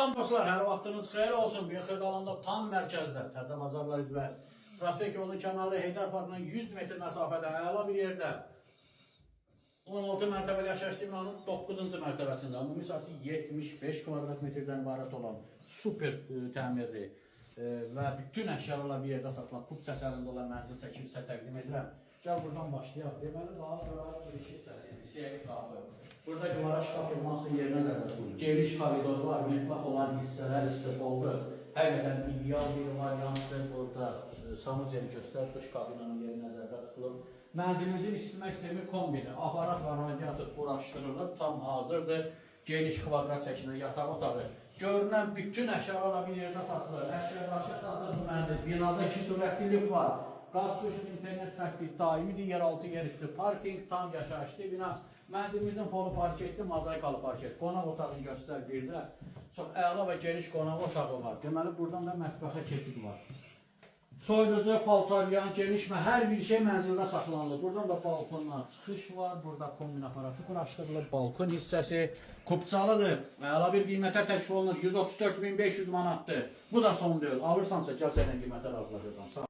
Salam dostlar, hər vaxtınız xeyir olsun. Bir Xırdalanda tam mərkəzdə, Təzə Bazarlar üzbəyiz. Prospekt yolunun kənarı Heydər Parkından 100 metr məsafədə əla bir yerdə 16 mərtəbəli yaşayış binanın 9-cu mərtəbəsində ümumi sahəsi 75 kvadrat metrdən ibarət olan super təmirli və bütün əşyalarla bir yerdə satılan kup əsərində olan mənzil çəkimi sizə təqdim edirəm. Gəl buradan başlayaq. Deməli, daha qırağa giriş hissəsi, siyəli qapı. Burada qıvara şkaf firmasının yerinə nəzərdə tutulur. Geniş koridor var, metlaq olan hissələr istiqboldur. Həqiqətən ideal bir variantdır. Burada sanuzel göstərib dış kabinanın yeri nəzərdə tutulur. Mənzilimizin isitmə sistemi kombini, aparat və radiator quraşdırılır, tam hazırdır. Geniş kvadrat şəklində yataq otağı. Görünən bütün əşyalarla bir yerdə satılır. Əşyalar satılır bu mənzil. Binada 2 sürətli lift var. Qaz, suş, internet təkbir, daimidir, yeraltı, yerüstü parking, tam yaşayışlı bina. Mənzilimizin polu parketli, mozaikalı parket. Qonaq otağını göstər bir də. Çox əla və geniş qonaq otağı var. Deməli, buradan da mətbəxə keçid var. Soyuducu, paltaryan, geniş və hər bir şey mənzildə saxlanılır. Buradan da balkondan çıxış var. Burada kombin aparatı quraşdırılır. Balkon hissəsi kupçalıdır. Əla bir qiymətə təklif olunur. 134.500 manatdır. Bu da son deyil. Alırsansa gəl sənə qiymətə razılaşacaqsan.